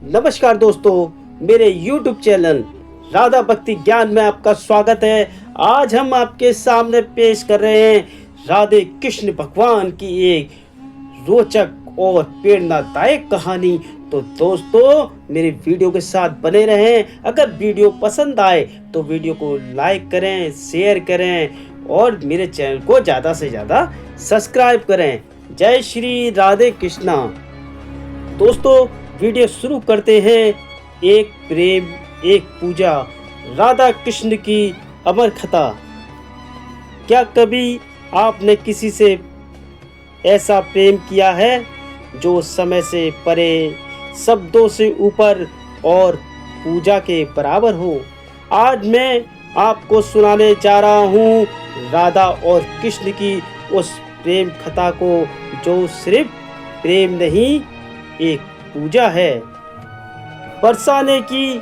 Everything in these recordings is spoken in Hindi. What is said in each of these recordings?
नमस्कार दोस्तों, मेरे YouTube चैनल राधा भक्ति ज्ञान में आपका स्वागत है। आज हम आपके सामने पेश कर रहे हैं राधे कृष्ण भगवान की एक रोचक और प्रेरणादायक कहानी। तो दोस्तों, मेरी वीडियो के साथ बने रहें। अगर वीडियो पसंद आए तो वीडियो को लाइक करें, शेयर करें और मेरे चैनल को ज़्यादा से ज़्यादा सब्सक्राइब करें। जय श्री राधे कृष्णा। दोस्तों, वीडियो शुरू करते हैं। एक प्रेम, एक पूजा, राधा कृष्ण की अमर कथा। क्या कभी आपने किसी से ऐसा प्रेम किया है जो समय से परे, शब्दों से ऊपर और पूजा के बराबर हो? आज मैं आपको सुनाने जा रहा हूँ राधा और कृष्ण की उस प्रेम कथा को जो सिर्फ प्रेम नहीं, एक पूजा है। बरसाने की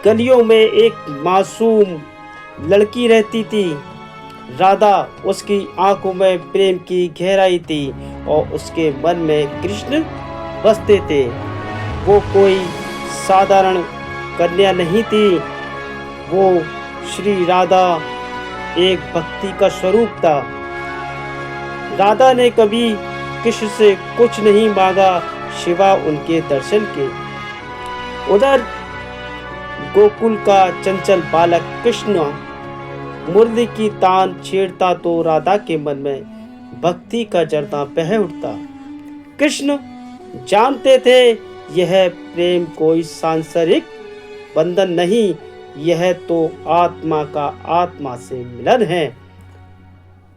गलियों में एक मासूम लड़की रहती थी। राधा, उसकी आंखों में प्रेम की गहराई थी और उसके मन में कृष्ण बसते थे। वो कोई साधारण कन्या नहीं थी, वो श्री राधा एक भक्ति का स्वरूप था। राधा ने कभी कृष्ण से कुछ नहीं मांगा सिवा उनके दर्शन के। उधर गोकुल का चंचल बालक कृष्ण मुरली की तान छेड़ता तो राधा के मन में भक्ति का जर्दा बह उठता। कृष्ण जानते थे यह प्रेम कोई सांसारिक बंधन नहीं, यह तो आत्मा का आत्मा से मिलन है।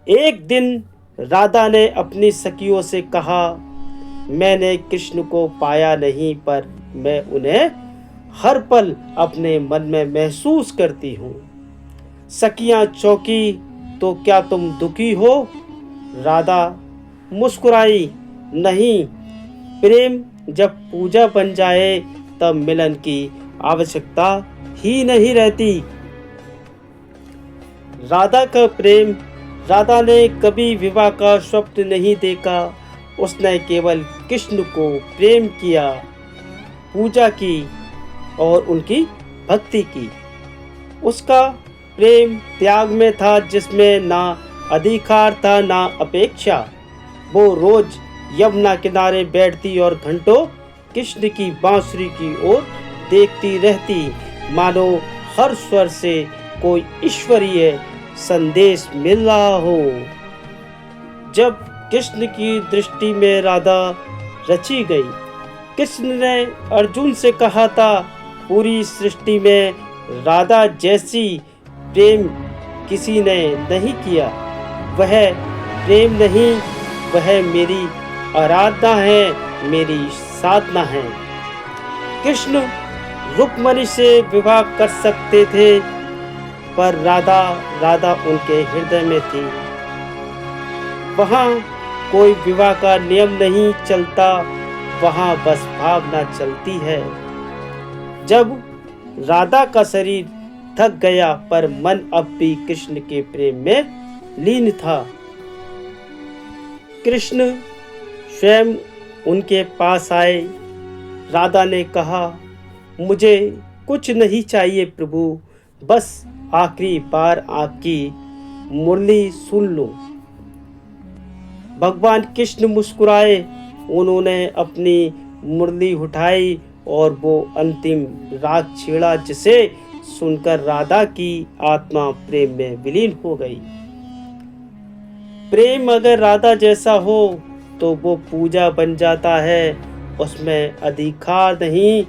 एक दिन राधा ने अपनी सखियों से कहा, मैंने कृष्ण को पाया नहीं, पर मैं उन्हें हर पल अपने मन में महसूस करती हूँ। सखियाँ चौंकी, तो क्या तुम दुखी हो? राधा मुस्कुराई, नहीं, प्रेम जब पूजा बन जाए तब मिलन की आवश्यकता ही नहीं रहती। राधा ने कभी विवाह का स्वप्न नहीं देखा। उसने केवल कृष्ण को प्रेम किया, पूजा की और उनकी भक्ति की। उसका प्रेम त्याग में था, जिसमें ना अधिकार था ना अपेक्षा। वो रोज यमुना किनारे बैठती और घंटों कृष्ण की बांसुरी की ओर देखती रहती, मानो हर स्वर से कोई ईश्वरीय संदेश मिल रहा हो। जब कृष्ण की दृष्टि में राधा रची गई, कृष्ण ने अर्जुन से कहा था, पूरी सृष्टि में राधा जैसी प्रेम किसी ने नहीं किया। वह प्रेम नहीं, वह मेरी आराधना है, मेरी साधना है। कृष्ण रुक्मिणी से विवाह कर सकते थे, पर राधा उनके हृदय में थी। वहाँ कोई विवाह का नियम नहीं चलता, वहाँ बस भावना चलती है। जब राधा का शरीर थक गया, पर मन अब भी कृष्ण के प्रेम में लीन था। कृष्ण स्वयं उनके पास आए। राधा ने कहा, मुझे कुछ नहीं चाहिए प्रभु, बस आखिरी बार आपकी मुरली सुन लो। भगवान कृष्ण मुस्कुराए। उन्होंने अपनी मुरली उठाई और वो अंतिम राग छेड़ा, जिसे सुनकर राधा की आत्मा प्रेम में विलीन हो गई। प्रेम अगर राधा जैसा हो तो वो पूजा बन जाता है। उसमें अधिकार नहीं,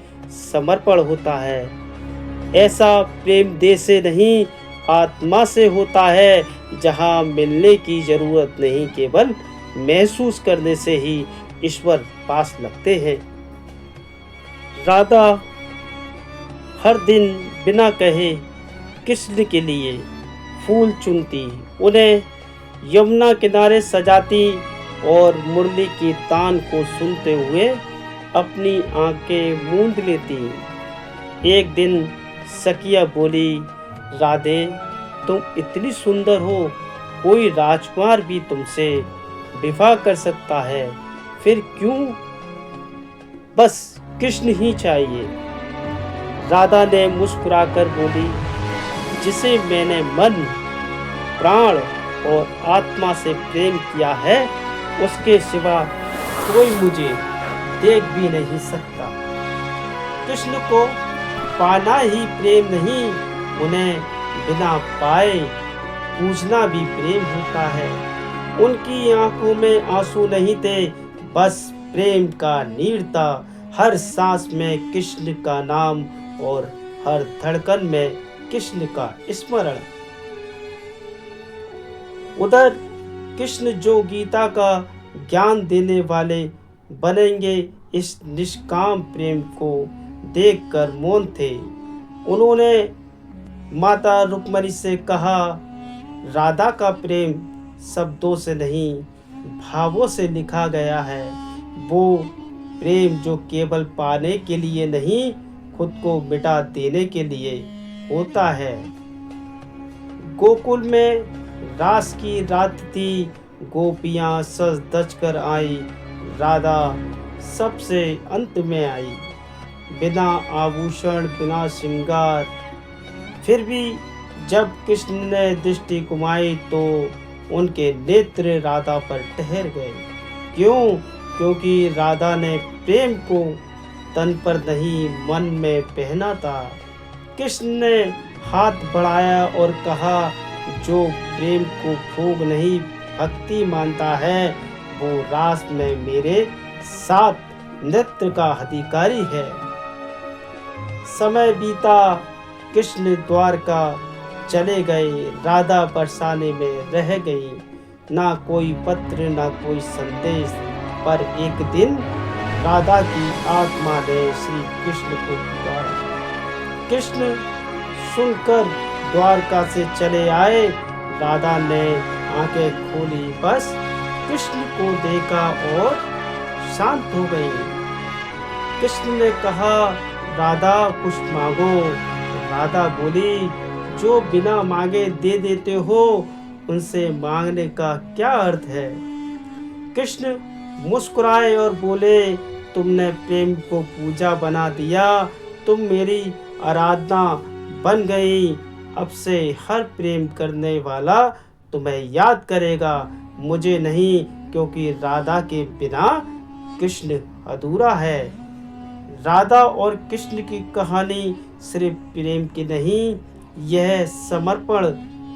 समर्पण होता है। ऐसा प्रेम देह से नहीं, आत्मा से होता है, जहाँ मिलने की जरूरत नहीं, केवल महसूस करने से ही ईश्वर पास लगते हैं। राधा हर दिन बिना कहे कृष्ण के लिए फूल चुनती, उन्हें यमुना किनारे सजाती और मुरली की तान को सुनते हुए अपनी आंखें मूंद लेती। एक दिन सखिया बोली, राधे, तुम इतनी सुंदर हो, कोई राजकुमार भी तुमसे विवाह कर सकता है, फिर क्यों बस कृष्ण ही चाहिए। राधा ने मुस्कुराकर बोली, जिसे मैंने मन, प्राण और आत्मा से प्रेम किया है, उसके सिवा कोई मुझे देख भी नहीं सकता। कृष्ण को पाना ही प्रेम नहीं, उन्हें बिना पाए पूजना भी प्रेम होता है। उनकी आंखों में आंसू नहीं थे, बस प्रेम का नीर था। हर सांस में कृष्ण का नाम और हर धड़कन में कृष्ण का स्मरण। उधर कृष्ण जो गीता का ज्ञान देने वाले बनेंगे, इस निष्काम प्रेम को देखकर मौन थे। उन्होंने माता रुक्मणी से कहा, राधा का प्रेम शब्दों से नहीं, भावों से लिखा गया है। वो प्रेम जो केवल पाने के लिए नहीं, खुद को मिटा देने के लिए होता है। गोकुल में रास की रात थी, गोपियां सज धज कर आई। राधा सबसे अंत में आई, बिना आभूषण, बिना श्रृंगार। फिर भी जब कृष्ण ने दृष्टि घुमाई तो उनके नेत्र राधा पर ठहर गए। क्यों? क्योंकि राधा ने प्रेम को तन पर नहीं, मन में पहना था। कृष्ण ने हाथ बढ़ाया और कहा, जो प्रेम को भोग नहीं भक्ति मानता है, वो रास में मेरे साथ नृत्य का अधिकारी है। समय बीता, कृष्ण द्वारका चले गए। राधा बरसाने में रह गई। ना कोई पत्र, ना कोई संदेश। पर एक दिन राधा की आत्मा ने श्री कृष्ण को पुकारा। कृष्ण सुनकर द्वारका से चले आए। राधा ने आंखें खोली, बस कृष्ण को देखा और शांत हो गई। कृष्ण ने कहा, राधा कुछ मांगो। राधा बोली, जो बिना मांगे दे देते हो, उनसे मांगने का क्या अर्थ है। कृष्ण मुस्कुराए और बोले, तुमने प्रेम को पूजा बना दिया, तुम मेरी आराधना बन गई। अब से हर प्रेम करने वाला तुम्हें याद करेगा, मुझे नहीं, क्योंकि राधा के बिना कृष्ण अधूरा है। राधा और कृष्ण की कहानी सिर्फ प्रेम की नहीं, यह समर्पण,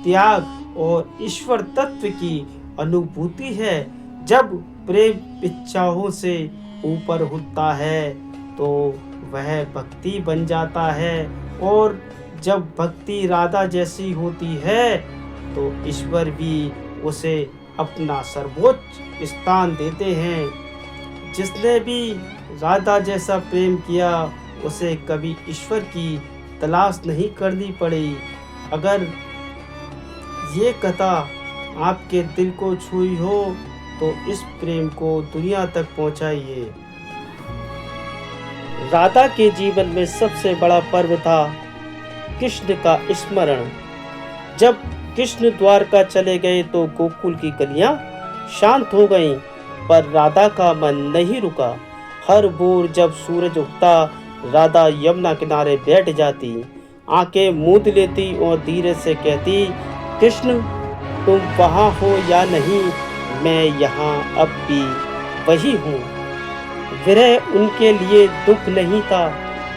त्याग और ईश्वर तत्व की अनुभूति है। जब प्रेम इच्छाओं से ऊपर उठता है तो वह भक्ति बन जाता है, और जब भक्ति राधा जैसी होती है तो ईश्वर भी उसे अपना सर्वोच्च स्थान देते हैं। जिसने भी राधा जैसा प्रेम किया, उसे कभी ईश्वर की तलाश नहीं करनी पड़ी। अगर ये कथा आपके दिल को छुई हो तो इस प्रेम को दुनिया तक पहुंचाइए। राधा के जीवन में सबसे बड़ा पर्व था कृष्ण का स्मरण। जब कृष्ण द्वारका चले गए तो गोकुल की गलियां शांत हो गईं, पर राधा का मन नहीं रुका। हर भोर जब सूरज उगता, राधा यमुना किनारे बैठ जाती, आंखें मूंद लेती और धीरे से कहती, कृष्ण तुम वहाँ हो या नहीं, मैं यहाँ अब भी वही हूँ। विरह उनके लिए दुख नहीं था,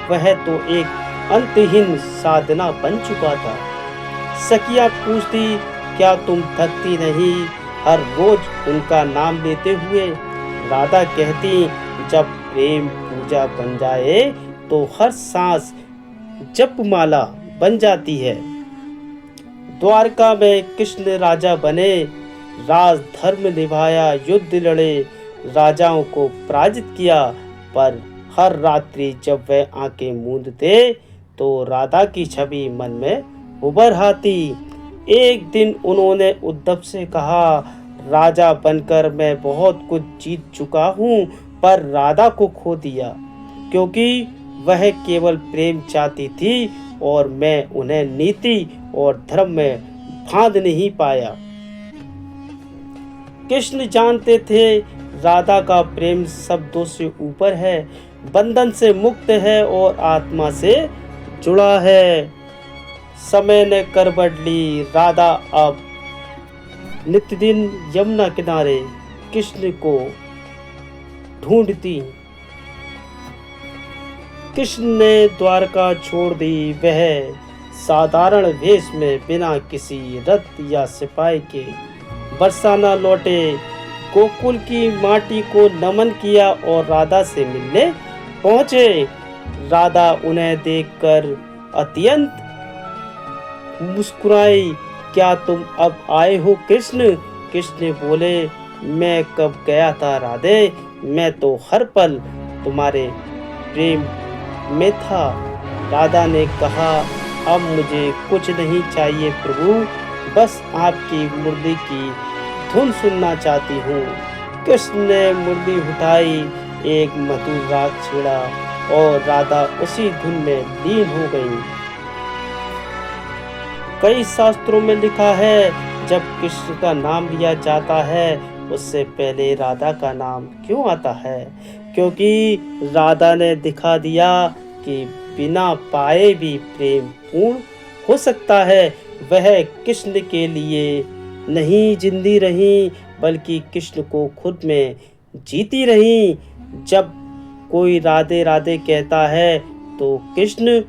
वह तो एक अंतहीन साधना बन चुका था। सखियाँ पूछती, क्या तुम थकती नहीं हर रोज उनका नाम लेते हुए। राधा कहती, जब प्रेम पूजा बन जाए तो हर सांस जपमाला बन जाती है। द्वारका में कृष्ण राजा बने, राज धर्म निभाया, युद्ध लड़े, राजाओं को पराजित किया। पर हर रात्रि जब वह आंखें मूंदते तो राधा की छवि मन में उभर आती। एक दिन उन्होंने उद्धव से कहा, राजा बनकर मैं बहुत कुछ जीत चुका हूँ, पर राधा को खो दिया, क्योंकि वह केवल प्रेम चाहती थी और मैं उन्हें नीति और धर्म में बांध नहीं पाया। कृष्ण जानते थे राधा का प्रेम शब्दों से ऊपर है, बंधन से मुक्त है और आत्मा से जुड़ा है। समय ने करवट ली, राधा अब नित्य दिन यमुना किनारे कृष्ण को ढूंढती। कृष्ण ने द्वारका छोड़ दी, वह साधारण वेश में बिना किसी रथ या सिपाही के बरसाना लौटे। गोकुल की माटी को नमन किया और राधा से मिलने पहुंचे। राधा उन्हें देखकर अत्यंत मुस्कुराई। क्या तुम अब आए हो कृष्ण? कृष्ण बोले, मैं कब गया था राधे, मैं तो हर पल तुम्हारे प्रेम में था। राधा ने कहा, अब मुझे कुछ नहीं चाहिए प्रभु, बस आपकी मुरली की धुन सुनना चाहती हूँ। कृष्ण ने मुरली उठाई, एक मधुर राग छेड़ा और राधा उसी धुन में लीन हो गई। कई शास्त्रों में लिखा है, जब कृष्ण का नाम लिया जाता है उससे पहले राधा का नाम क्यों आता है? क्योंकि राधा ने दिखा दिया कि बिना पाए भी प्रेम पूर्ण हो सकता है। वह कृष्ण के लिए नहीं जिंदी रही, बल्कि कृष्ण को खुद में जीती रही। जब कोई राधे राधे कहता है तो कृष्ण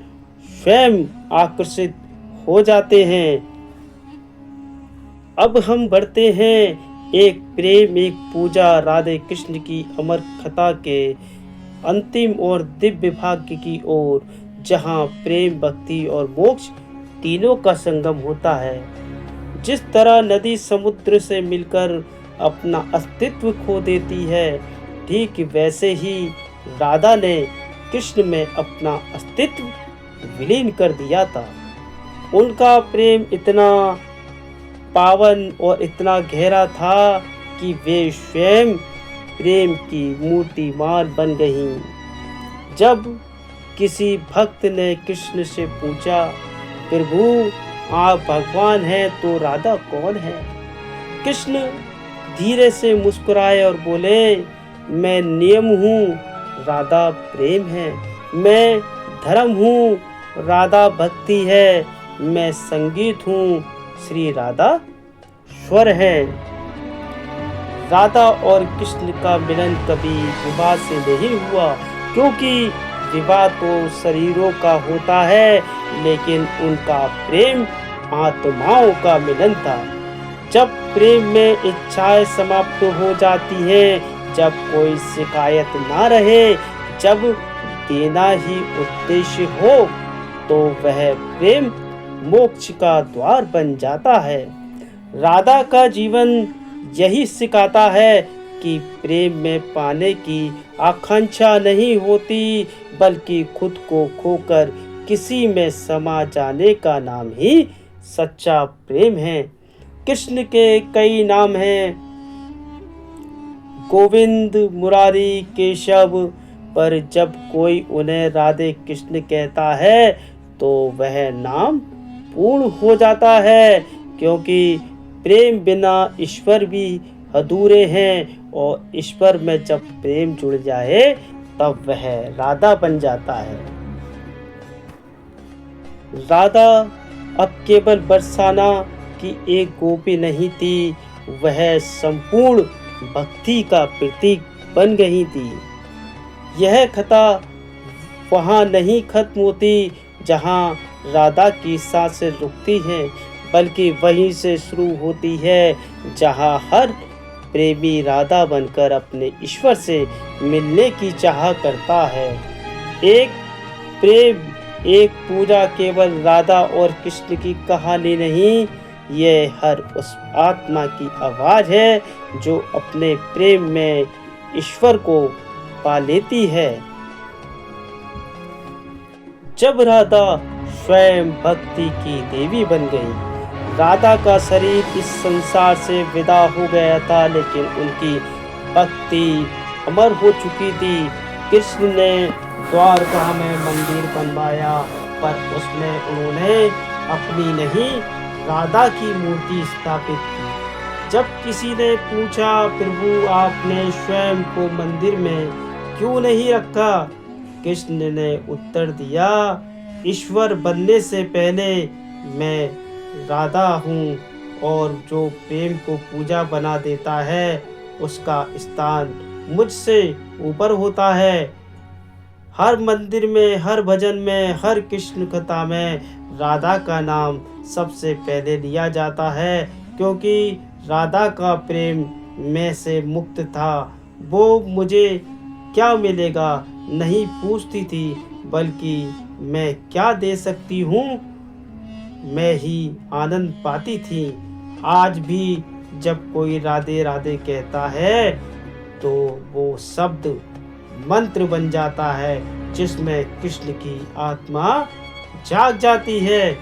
स्वयं आकर्षित हो जाते हैं। अब हम बढ़ते हैं एक प्रेम एक पूजा राधे कृष्ण की अमर कथा के अंतिम और दिव्य भाग्य की ओर, जहां प्रेम भक्ति और मोक्ष तीनों का संगम होता है। जिस तरह नदी समुद्र से मिलकर अपना अस्तित्व खो देती है, ठीक वैसे ही राधा ने कृष्ण में अपना अस्तित्व विलीन कर दिया था। उनका प्रेम इतना पावन और इतना गहरा था कि वे स्वयं प्रेम की मूर्तिमान बन गईं। जब किसी भक्त ने कृष्ण से पूछा, प्रभु आप भगवान हैं तो राधा कौन है? कृष्ण धीरे से मुस्कुराए और बोले, मैं नियम हूँ, राधा प्रेम है। मैं धर्म हूँ, राधा भक्ति है। मैं संगीत हूँ, श्री राधा स्वर है। राधा और कृष्ण का मिलन कभी विवाह से नहीं हुआ, क्योंकि विवाह तो शरीरों का होता है, लेकिन उनका प्रेम आत्माओं का मिलन था। जब प्रेम में इच्छाएं समाप्त हो जाती हैं, जब कोई शिकायत ना रहे, जब देना ही उद्देश्य हो, तो वह प्रेम मोक्ष का द्वार बन जाता है। राधा का जीवन यही सिखाता है कि प्रेम में पाने की आकांक्षा नहीं होती, बल्कि खुद को खोकर किसी में समा जाने का नाम ही सच्चा प्रेम है। कृष्ण के कई नाम हैं, गोविंद, मुरारी, केशव, पर जब कोई उन्हें राधे कृष्ण कहता है तो वह नाम पूर्ण हो जाता है, क्योंकि प्रेम बिना ईश्वर भी अधूरे हैं, और ईश्वर में जब प्रेम जुड़ जाए तब वह राधा बन जाता है। राधा अब केवल बरसाना की एक गोपी नहीं थी, वह संपूर्ण भक्ति का प्रतीक बन गई थी। यह कथा वहाँ नहीं खत्म होती जहाँ राधा की सांसें रुकती हैं, बल्कि वहीं से शुरू होती है जहाँ हर प्रेमी राधा बनकर अपने ईश्वर से मिलने की चाह करता है। एक प्रेम एक पूजा केवल राधा और कृष्ण की कहानी नहीं, ये हर उस आत्मा की आवाज है जो अपने प्रेम में ईश्वर को पा लेती है। जब राधा स्वयं भक्ति की देवी बन गई, राधा का शरीर इस संसार से विदा हो गया था, लेकिन उनकी भक्ति अमर हो चुकी थी। कृष्ण ने द्वारका में मंदिर बनवाया, पर उसमें उन्होंने अपनी नहीं राधा की मूर्ति स्थापित की। जब किसी ने पूछा, प्रभु आपने स्वयं को मंदिर में क्यों नहीं रखा? कृष्ण ने उत्तर दिया, ईश्वर बनने से पहले मैं राधा हूँ, और जो प्रेम को पूजा बना देता है उसका स्थान मुझसे ऊपर होता है। हर मंदिर में, हर भजन में, हर कृष्ण कथा में राधा का नाम सबसे पहले लिया जाता है, क्योंकि राधा का प्रेम मैं से मुक्त था। वो मुझे क्या मिलेगा नहीं पूछती थी, बल्कि मैं क्या दे सकती हूँ मैं ही आनंद पाती थी। आज भी जब कोई राधे राधे कहता है तो वो शब्द मंत्र बन जाता है, जिसमें कृष्ण की आत्मा जाग जाती है।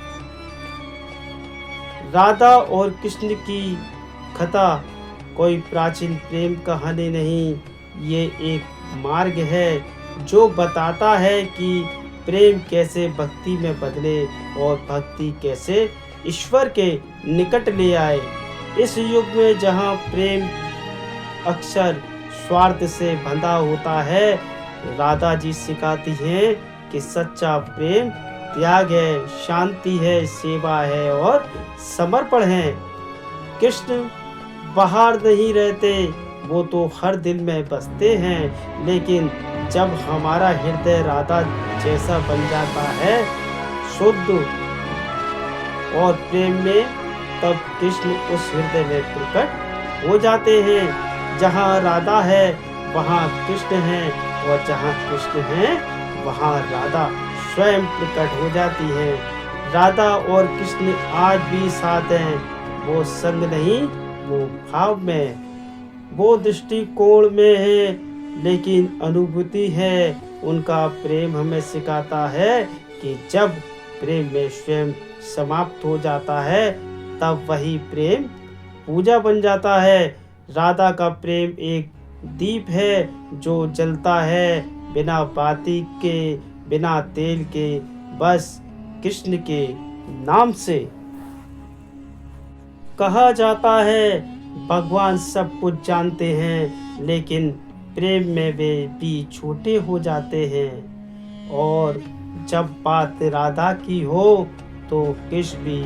राधा और कृष्ण की कथा कोई प्राचीन प्रेम कहानी नहीं, ये एक मार्ग है जो बताता है कि प्रेम कैसे भक्ति में बदले और भक्ति कैसे ईश्वर के निकट ले आए। इस युग में जहाँ प्रेम अक्सर स्वार्थ से बंधा होता है, राधा जी सिखाती हैं कि सच्चा प्रेम त्याग है, शांति है, सेवा है और समर्पण है। कृष्ण बाहर नहीं रहते, वो तो हर दिल में बसते हैं, लेकिन जब हमारा हृदय राधा जैसा बन जाता है, शुद्ध और प्रेम में, तब कृष्ण उस हृदय में प्रकट हो जाते हैं। जहाँ राधा है वहाँ कृष्ण है, और जहाँ कृष्ण है वहाँ राधा स्वयं प्रकट हो जाती है। राधा और कृष्ण आज भी साथ हैं, वो संग नहीं, वो भाव में, वो दृष्टिकोण में है, लेकिन अनुभूति है। उनका प्रेम हमें सिखाता है कि जब प्रेम में स्वयं समाप्त हो जाता है, तब वही प्रेम पूजा बन जाता है। राधा का प्रेम एक दीप है जो जलता है बिना बाती के, बिना तेल के, बस कृष्ण के नाम से। कहा जाता है भगवान सब कुछ जानते हैं, लेकिन प्रेम में वे भी छोटे हो जाते हैं। और जब बात राधा की हो तो कृष्ण भी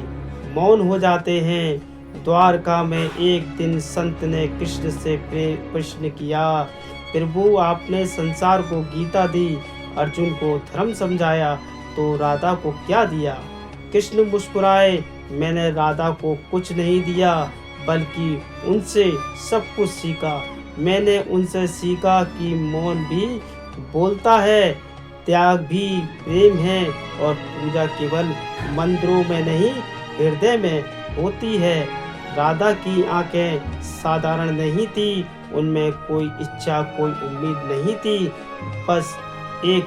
मौन हो जाते हैं। द्वारका में एक दिन संत ने कृष्ण से प्रश्न किया, प्रभु आपने संसार को गीता दी, अर्जुन को धर्म समझाया, तो राधा को क्या दिया? कृष्ण मुस्कुराए, मैंने राधा को कुछ नहीं दिया, बल्कि उनसे सब कुछ सीखा। मैंने उनसे सीखा कि मौन भी बोलता है, त्याग भी प्रेम है, और पूजा केवल मंदिरों में नहीं, हृदय में होती है। राधा की आंखें साधारण नहीं थी, उनमें कोई इच्छा, कोई उम्मीद नहीं थी, बस एक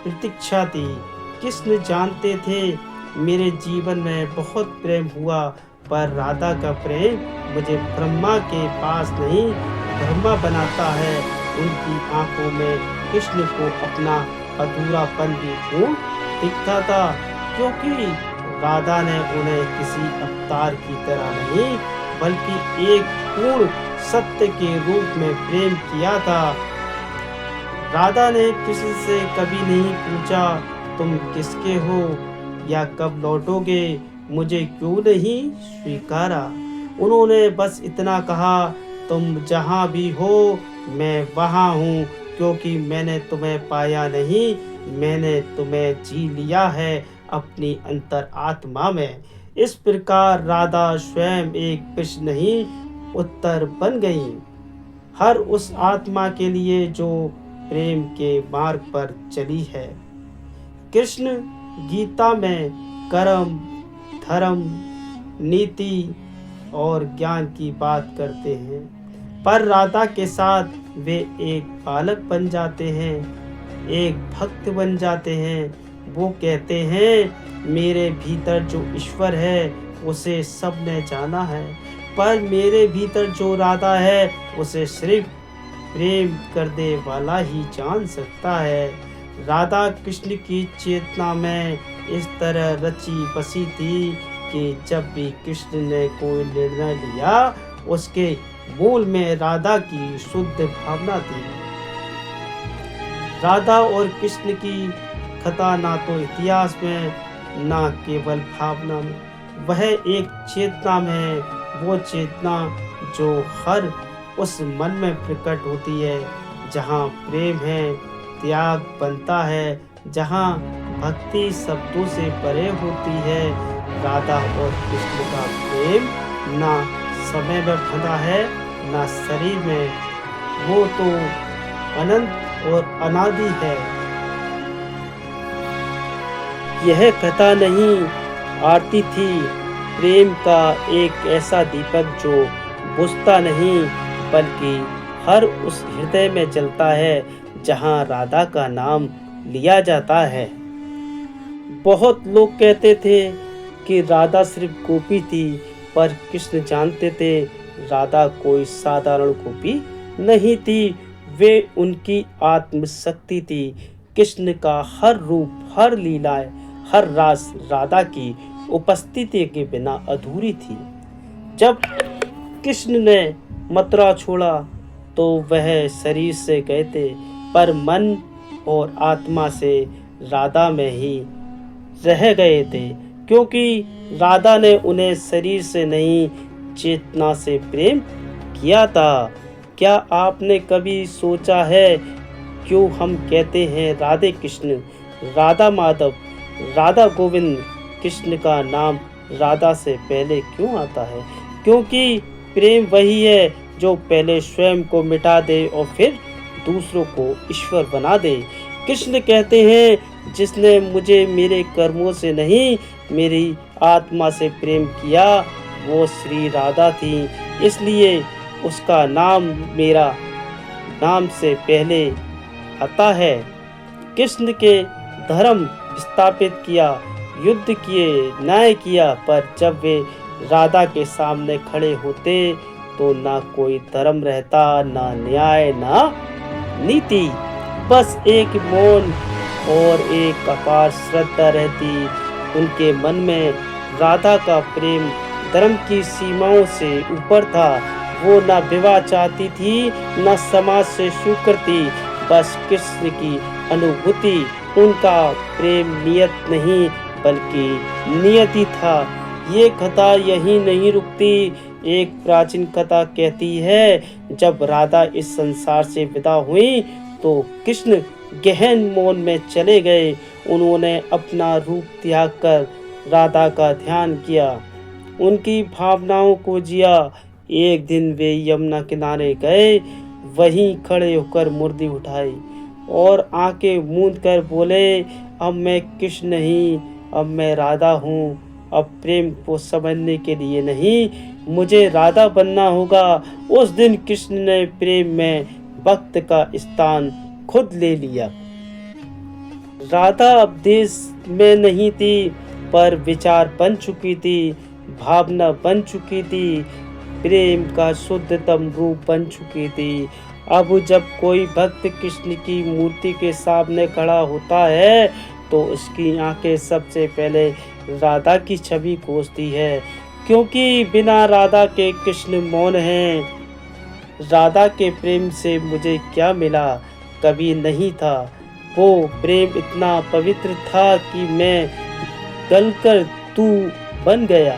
प्रतीक्षा थी। कृष्ण जानते थे मेरे जीवन में बहुत प्रेम हुआ, पर राधा का प्रेम मुझे ब्रह्मा के पास नहीं, ब्रह्मा बनाता है। उनकी आंखों में कृष्ण को अपना अधूरापन भी पूर्ण दिखता था, क्योंकि राधा ने उन्हें किसी अवतार की तरह नहीं, बल्कि एक पूर्ण सत्य के रूप में प्रेम किया था। राधा ने किसी से कभी नहीं पूछा तुम किसके हो या कब लौटोगे, मुझे क्यों नहीं स्वीकारा। उन्होंने बस इतना कहा, तुम जहाँ भी हो मैं वहाँ हूँ, क्योंकि मैंने तुम्हें पाया नहीं, मैंने तुम्हें जी लिया है अपनी अंतर आत्मा में। इस प्रकार राधा स्वयं एक प्रश्न नहीं, उत्तर बन गई, हर उस आत्मा के लिए जो प्रेम के मार्ग पर चली है। कृष्ण गीता में कर्म, धर्म, नीति और ज्ञान की बात करते हैं, पर राधा के साथ वे एक बालक बन जाते हैं, एक भक्त बन जाते हैं। वो कहते हैं मेरे भीतर जो ईश्वर है उसे सबने जाना है, पर मेरे भीतर जो राधा है उसे सिर्फ प्रेम करने वाला ही जान सकता है। राधा कृष्ण की चेतना में इस तरह रची बसी थी कि जब भी कृष्ण ने कोई निर्णय लिया, उसके मूल में राधा की शुद्ध भावना थी। राधा और कृष्ण की कथा ना तो इतिहास में, ना केवल भावना में, वह एक चेतना में है। वो चेतना जो हर उस मन में प्रकट होती है जहाँ प्रेम है, त्याग बनता है, जहाँ भक्ति शब्दों से परे होती है। राधा और कृष्ण का प्रेम ना समय में बंधा है, ना शरीर में, वो तो अनंत और अनादि है। यह कथा नहीं, आरती थी प्रेम का एक ऐसा दीपक जो बुझता नहीं, बल्कि हर उस हृदय में जलता है जहाँ राधा का नाम लिया जाता है। बहुत लोग कहते थे कि राधा सिर्फ गोपी थी, पर कृष्ण जानते थे राधा कोई साधारण गोपी नहीं थी, वे उनकी आत्मशक्ति थी। कृष्ण का हर रूप, हर लीलाएं, हर रास राधा की उपस्थिति के बिना अधूरी थी। जब कृष्ण ने मथुरा छोड़ा तो वह शरीर से गए थे, पर मन और आत्मा से राधा में ही रह गए थे, क्योंकि राधा ने उन्हें शरीर से नहीं, चेतना से प्रेम किया था। क्या आपने कभी सोचा है क्यों हम कहते हैं राधे कृष्ण, राधा माधव, राधा गोविंद? कृष्ण का नाम राधा से पहले क्यों आता है? क्योंकि प्रेम वही है जो पहले स्वयं को मिटा दे और फिर दूसरों को ईश्वर बना दे। कृष्ण कहते हैं, जिसने मुझे मेरे कर्मों से नहीं, मेरी आत्मा से प्रेम किया, वो श्री राधा थी। इसलिए उसका नाम मेरा नाम से पहले आता है। कृष्ण के धर्म स्थापित किया, युद्ध किए, न्याय किया, पर जब वे राधा के सामने खड़े होते तो ना कोई धर्म रहता, ना न्याय, ना नीति, बस एक मौन और एक अपार श्रद्धा रहती। उनके मन में राधा का प्रेम धर्म की सीमाओं से ऊपर था। वो ना विवाह चाहती थी, ना समाज से स्वीकृति, बस कृष्ण की अनुभूति। उनका प्रेम नियत नहीं बल्कि नियति था। ये कथा यही नहीं रुकती। एक प्राचीन कथा कहती है, जब राधा इस संसार से विदा हुई तो कृष्ण गहन मौन में चले गए। उन्होंने अपना रूप त्याग कर राधा का ध्यान किया, उनकी भावनाओं को जिया। एक दिन वे यमुना किनारे गए, वहीं खड़े होकर मूर्ति उठाई और आंखें मूंद कर बोले, अब मैं कृष्ण नहीं, अब मैं राधा हूँ। अब प्रेम को समझने के लिए नहीं, मुझे राधा बनना होगा। उस दिन कृष्ण ने प्रेम में भक्त का स्थान खुद ले लिया। राधा अब देश में नहीं थी, पर विचार बन चुकी थी, भावना बन चुकी थी, प्रेम का शुद्धतम रूप बन चुकी थी। अब जब कोई भक्त कृष्ण की मूर्ति के सामने खड़ा होता है तो उसकी आंखें सबसे पहले राधा की छवि खोजती है, क्योंकि बिना राधा के कृष्ण मौन हैं। राधा के प्रेम से मुझे क्या मिला? कभी नहीं था। वो प्रेम इतना पवित्र था कि मैं गलकर तू बन गया।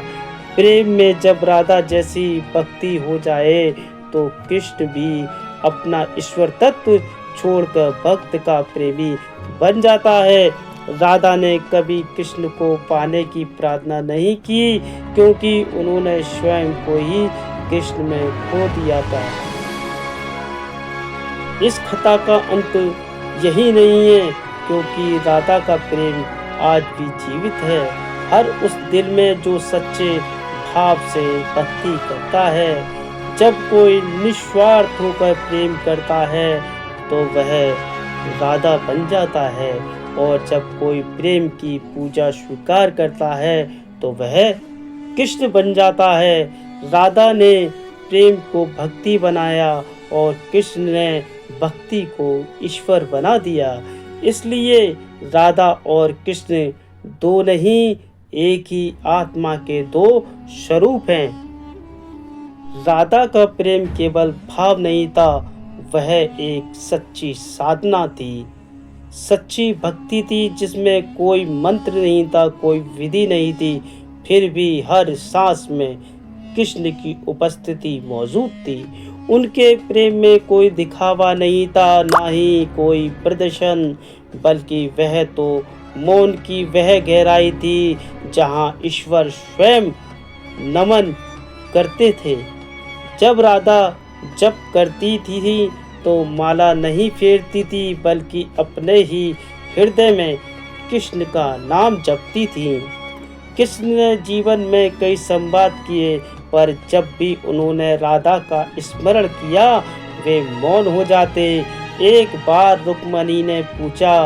प्रेम में जब राधा जैसी भक्ति हो जाए तो कृष्ण भी अपना ईश्वर तत्व छोड़कर भक्त का प्रेमी बन जाता है। राधा ने कभी कृष्ण को पाने की प्रार्थना नहीं की, क्योंकि उन्होंने स्वयं को ही कृष्ण में खो दिया था। इस कथा का अंत यही नहीं है, क्योंकि राधा का प्रेम आज भी जीवित है। हर उस दिल में जो सच्चे भाव से भक्ति करता है। जब कोई निस्वार्थ होकर प्रेम करता है तो वह राधा बन जाता है, और जब कोई प्रेम की पूजा स्वीकार करता है तो वह कृष्ण बन जाता है। राधा ने प्रेम को भक्ति बनाया और कृष्ण ने भक्ति को ईश्वर बना दिया। इसलिए राधा और कृष्ण दो नहीं, एक ही आत्मा के दो स्वरूप हैं। राधा का प्रेम केवल भाव नहीं था, वह एक सच्ची साधना थी। सच्ची भक्ति थी जिसमें कोई मंत्र नहीं था, कोई विधि नहीं थी, फिर भी हर सांस में कृष्ण की उपस्थिति मौजूद थी। उनके प्रेम में कोई दिखावा नहीं था, ना ही कोई प्रदर्शन, बल्कि वह तो मौन की वह गहराई थी जहाँ ईश्वर स्वयं नमन करते थे। जब राधा जप करती थी तो माला नहीं फेरती थी, बल्कि अपने ही हृदय में कृष्ण का नाम जपती थी। कृष्ण ने जीवन में कई संवाद किए, पर जब भी उन्होंने राधा का स्मरण किया वे मौन हो जाते। एक बार रुक्मणी ने पूछा,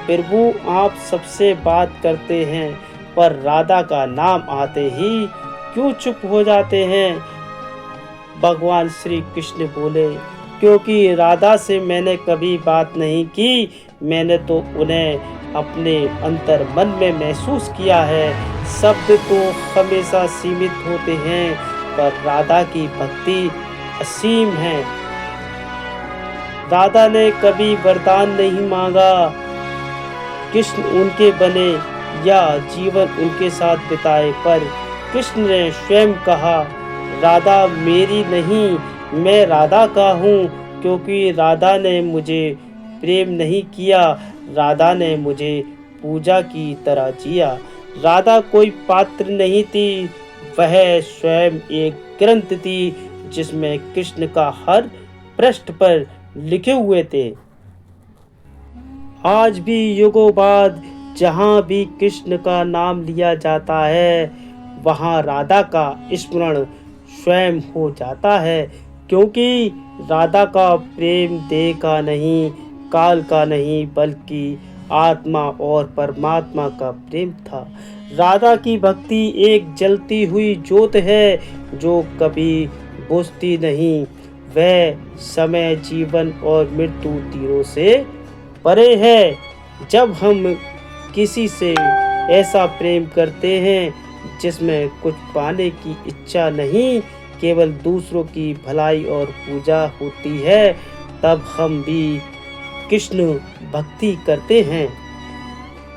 प्रभु आप सबसे बात करते हैं, पर राधा का नाम आते ही क्यों चुप हो जाते हैं? भगवान श्री कृष्ण बोले, क्योंकि राधा से मैंने कभी बात नहीं की, मैंने तो उन्हें अपने अंतर मन में महसूस किया है। शब्द तो हमेशा सीमित होते हैं, पर राधा की भक्ति असीम है। राधा ने कभी वरदान नहीं मांगा, कृष्ण उनके बने या जीवन उनके साथ बिताए, पर कृष्ण ने स्वयं कहा, राधा मेरी नहीं, मैं राधा का हूँ। क्योंकि राधा ने मुझे प्रेम नहीं किया, राधा ने मुझे पूजा की तरह जिया। राधा कोई पात्र नहीं थी, वह स्वयं एक ग्रंथ थी जिसमें कृष्ण का हर पृष्ठ पर लिखे हुए थे। आज भी युगों बाद जहाँ भी कृष्ण का नाम लिया जाता है, वहाँ राधा का स्मरण स्वयं हो जाता है, क्योंकि राधा का प्रेम देह का नहीं, काल का नहीं, बल्कि आत्मा और परमात्मा का प्रेम था। राधा की भक्ति एक जलती हुई ज्योत है जो कभी बुझती नहीं। वह समय, जीवन और मृत्यु तीनों से परे है। जब हम किसी से ऐसा प्रेम करते हैं जिसमें कुछ पाने की इच्छा नहीं, केवल दूसरों की भलाई और पूजा होती है, तब हम भी कृष्ण भक्ति करते हैं।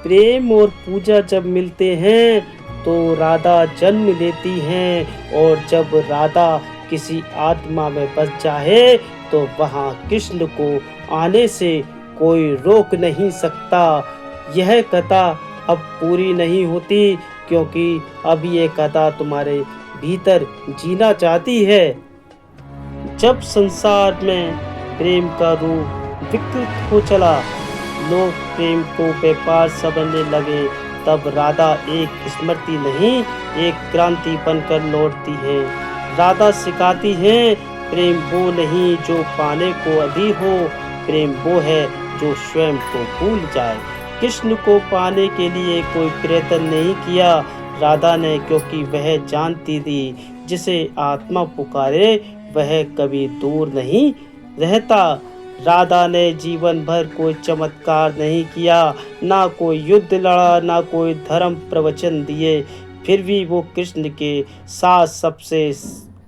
प्रेम और पूजा जब मिलते हैं तो राधा जन्म लेती हैं, और जब राधा किसी आत्मा में बस जाए तो वहाँ कृष्ण को आने से कोई रोक नहीं सकता। यह कथा अब पूरी नहीं होती, क्योंकि अब ये कथा तुम्हारे भीतर जीना चाहती है। जब संसार में प्रेम का रूप विकृत हो चला, लोग प्रेम को व्यापार समझने लगे, तब राधा एक स्मृति नहीं, एक क्रांति बनकर लौटती है। राधा सिखाती है, प्रेम वो नहीं जो पाने को अधीर हो, प्रेम वो है जो स्वयं को भूल जाए। कृष्ण को पाने के लिए कोई प्रयत्न नहीं किया राधा ने, क्योंकि वह जानती थी जिसे आत्मा पुकारे वह कभी दूर नहीं रहता। राधा ने जीवन भर कोई चमत्कार नहीं किया, ना कोई युद्ध लड़ा, ना कोई धर्म प्रवचन दिए, फिर भी वो कृष्ण के साथ सबसे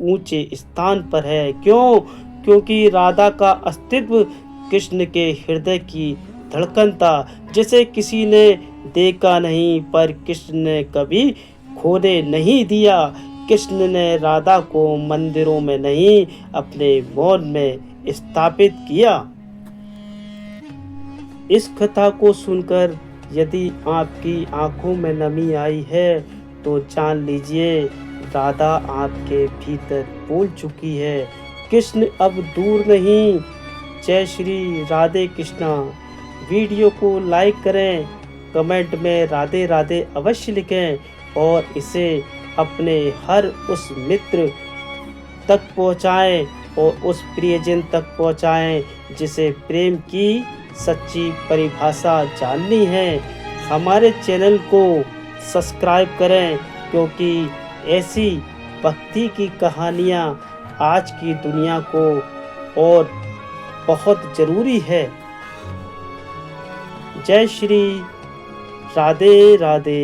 ऊंचे स्थान पर है। क्यों? क्योंकि राधा का अस्तित्व कृष्ण के हृदय की धड़कन था, जिसे किसी ने देखा नहीं, पर कृष्ण ने कभी खोने नहीं दिया। कृष्ण ने राधा को मंदिरों में नहीं, अपने मौन में स्थापित किया। इस कथा को सुनकर यदि आपकी आंखों में नमी आई है तो जान लीजिए राधा आपके भीतर बोल चुकी है। कृष्ण अब दूर नहीं। जय श्री राधे कृष्णा। वीडियो को लाइक करें, कमेंट में राधे राधे अवश्य लिखें, और इसे अपने हर उस मित्र तक पहुंचाएं और उस प्रियजन तक पहुंचाएं जिसे प्रेम की सच्ची परिभाषा जाननी है। हमारे चैनल को सब्सक्राइब करें, क्योंकि ऐसी भक्ति की कहानियाँ आज की दुनिया को और बहुत ज़रूरी है। जय श्री राधे राधे।